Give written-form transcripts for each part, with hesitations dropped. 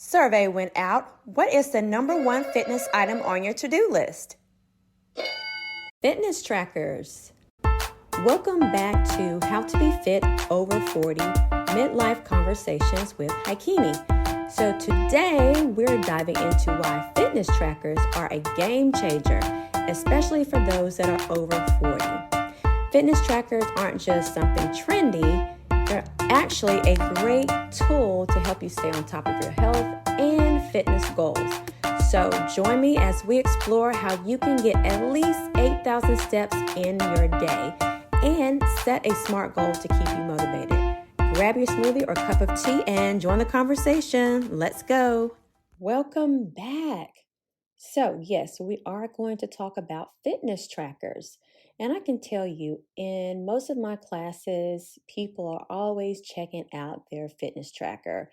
Survey went out. What is the number one fitness item on your to-do list? Fitness trackers. Welcome back to How to Be Fit Over 40 Midlife Conversations with Hicunni. So today we're diving into why fitness trackers are a game changer, especially for those that are over 40. Fitness trackers aren't just something trendy. They're actually a great tool to help you stay on top of your health and fitness goals. So join me as we explore how you can get at least 8,000 steps in your day and set a smart goal to keep you motivated. Grab your smoothie or cup of tea and join the conversation. Let's go. Welcome back. So yes, we are going to talk about fitness trackers. And I can tell you, in most of my classes, people are always checking out their fitness tracker.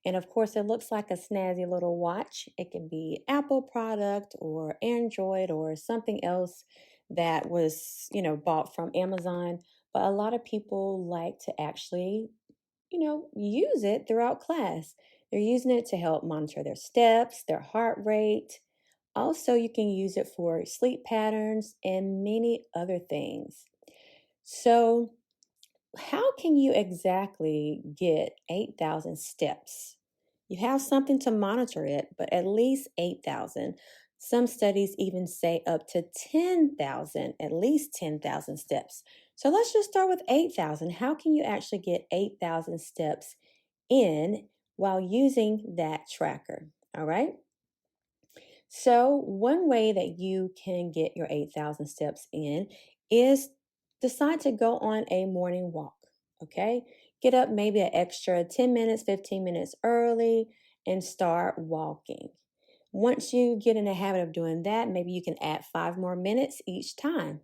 And of course, it looks like a snazzy little watch. It can be Apple product or Android or something else that was, bought from Amazon. But a lot of people like to actually, use it throughout class. They're using it to help monitor their steps, their heart rate. Also, you can use it for sleep patterns and many other things. So, how can you exactly get 8,000 steps? You have something to monitor it, but at least 8,000. Some studies even say up to 10,000, at least 10,000 steps. So let's just start with 8,000. How can you actually get 8,000 steps in while using that tracker? All right. So, one way that you can get your 8,000 steps in is decide to go on a morning walk. Okay. Get up maybe an extra 10 minutes, 15 minutes early and start walking. Once you get in the habit of doing that, maybe you can add 5 more minutes each time.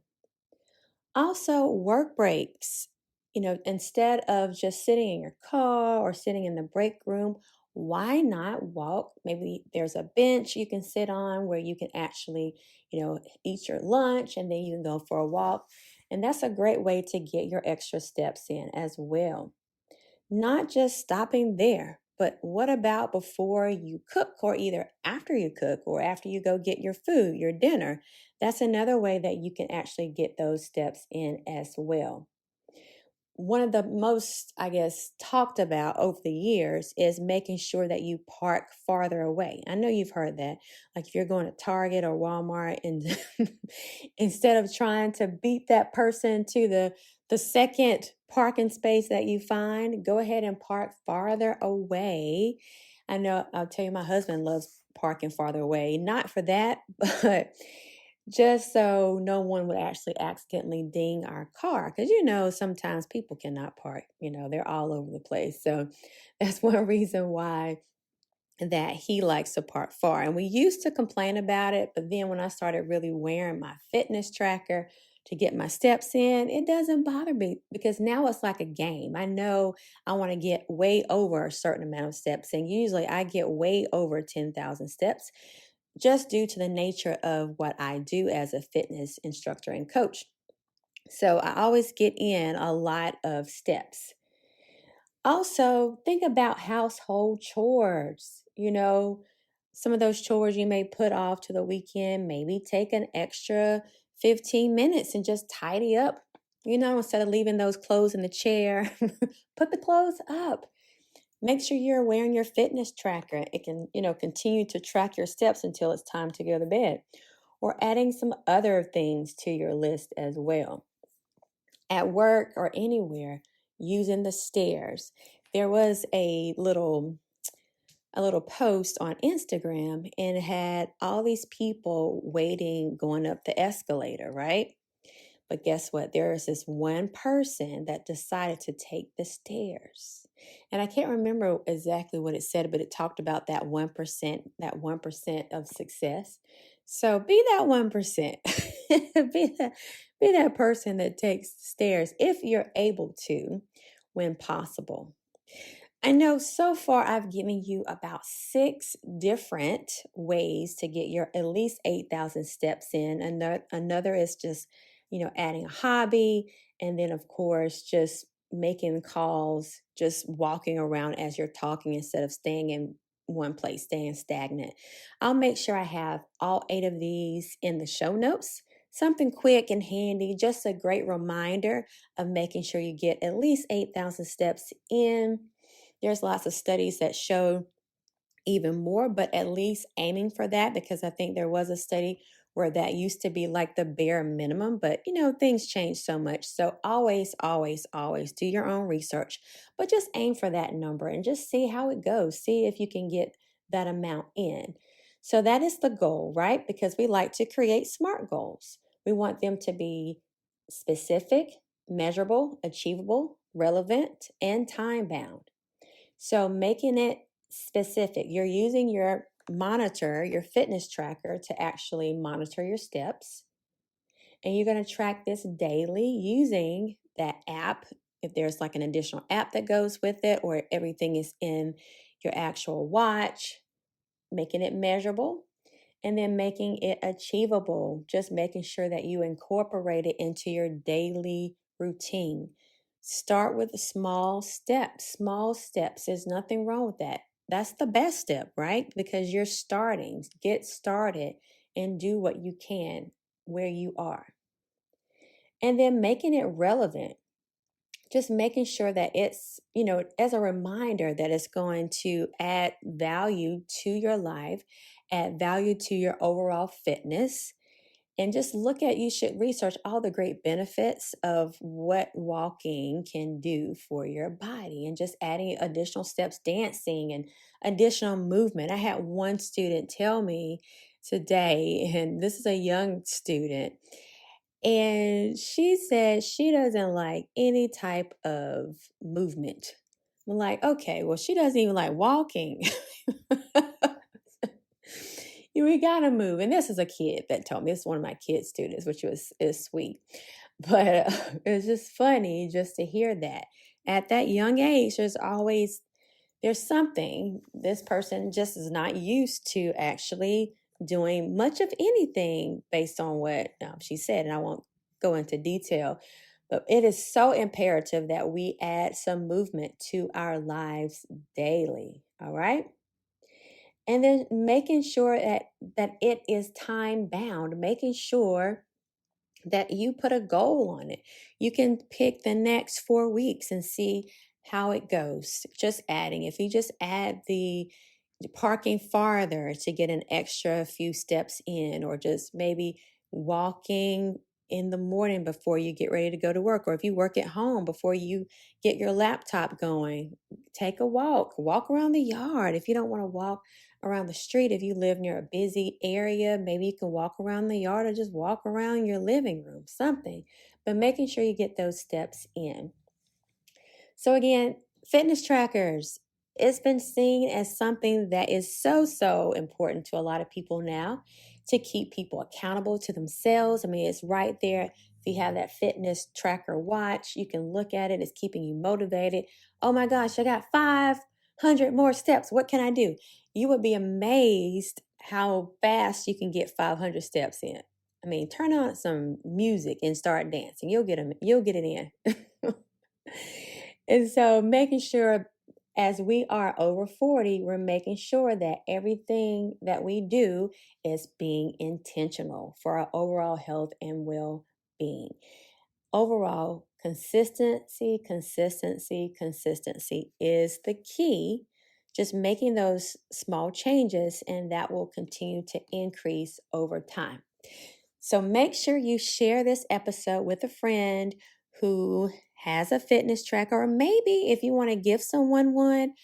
Also, work breaks. Instead of just sitting in your car or sitting in the break room, why not walk? Maybe there's a bench you can sit on where you can actually, eat your lunch and then you can go for a walk. And that's a great way to get your extra steps in as well. Not just stopping there, but what about before you cook or either after you cook or after you go get your food, your dinner? That's another way that you can actually get those steps in as well. One of the most, talked about over the years is making sure that you park farther away. I know you've heard that. Like if you're going to Target or Walmart and instead of trying to beat that person to the second parking space that you find, go ahead and park farther away. I know I'll tell you my husband loves parking farther away. Not for that, but just so no one would actually accidentally ding our car. Because, sometimes people cannot park, they're all over the place. So that's one reason why that he likes to park far. And we used to complain about it, but then when I started really wearing my fitness tracker to get my steps in, it doesn't bother me because now it's like a game. I know I want to get way over a certain amount of steps, and usually I get way over 10,000 steps just due to the nature of what I do as a fitness instructor and coach. So I always get in a lot of steps. Also, think about household chores. Some of those chores you may put off to the weekend, maybe take an extra 15 minutes and just tidy up, instead of leaving those clothes in the chair, put the clothes up. Make sure you're wearing your fitness tracker. It can, continue to track your steps until it's time to go to bed. Or adding some other things to your list as well. At work or anywhere, using the stairs. There was a little post on Instagram and it had all these people waiting going up the escalator, right? But guess what? There is this one person that decided to take the stairs. And I can't remember exactly what it said, but it talked about that 1% of success. So be that 1%. be that person that takes the stairs if you're able to when possible. I know so far I've given you about 6 different ways to get your at least 8,000 steps in. Another is just, adding a hobby. And then, of course, just making calls, just walking around as you're talking instead of staying in one place, staying stagnant. I'll make sure I have all 8 of these in the show notes. Something quick and handy, just a great reminder of making sure you get at least 8,000 steps in. There's lots of studies that show even more, but at least aiming for that, because I think there was a study where that used to be like the bare minimum, but things change so much. So always, always, always do your own research, but just aim for that number and just see how it goes. See if you can get that amount in. So that is the goal, right? Because we like to create SMART goals. We want them to be specific, measurable, achievable, relevant, and time bound. So making it specific, you're using your monitor, your fitness tracker, to actually monitor your steps. And you're going to track this daily using that app. If there's like an additional app that goes with it, or everything is in your actual watch, making it measurable. And then making it achievable, just making sure that you incorporate it into your daily routine. Start with small steps. Small steps. There's nothing wrong with that. That's the best step, right? Because you're starting. Get started and do what you can where you are. And then making it relevant. Just making sure that it's, as a reminder that it's going to add value to your life, add value to your overall fitness. And just you should research all the great benefits of what walking can do for your body, and just adding additional steps, dancing and additional movement. I had one student tell me today, and this is a young student, and she said she doesn't like any type of movement. I'm like, okay, well, she doesn't even like walking. We gotta move. And this is a kid that told me. This is one of my kid students, which is sweet. But it's just funny just to hear that. At that young age, there's something. This person just is not used to actually doing much of anything based on what she said. And I won't go into detail, but it is so imperative that we add some movement to our lives daily. All right. And then making sure that it is time bound, making sure that you put a goal on it. You can pick the next 4 weeks and see how it goes. Just adding. If you just add the parking farther to get an extra few steps in, or just maybe walking in the morning before you get ready to go to work, or if you work at home before you get your laptop going, take a walk around the yard. If you don't want to walk around the street, if you live near a busy area, maybe you can walk around the yard, or just walk around your living room, something, but making sure you get those steps in. So again, fitness trackers, it's been seen as something that is so important to a lot of people now, to keep people accountable to themselves. I mean, it's right there. If you have that fitness tracker watch, you can look at it. It's keeping you motivated. Oh my gosh, I got 500 more steps. What can I do? You would be amazed how fast you can get 500 steps in. I mean, turn on some music and start dancing. You'll get it in. And so making sure, as we are over 40, we're making sure that everything that we do is being intentional for our overall health and well-being. Overall, consistency is the key. Just making those small changes, and that will continue to increase over time. So make sure you share this episode with a friend who has a fitness tracker, or maybe if you want to gift someone one,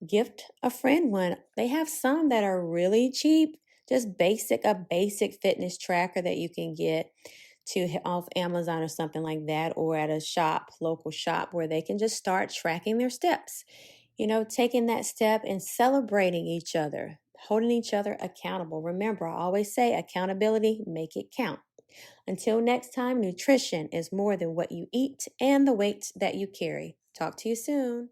gift a friend one. They have some that are really cheap, just a basic fitness tracker that you can get off Amazon or something like that, or at a local shop, where they can just start tracking their steps. Taking that step and celebrating each other, holding each other accountable. Remember, I always say accountability, make it count. Until next time, nutrition is more than what you eat and the weight that you carry. Talk to you soon.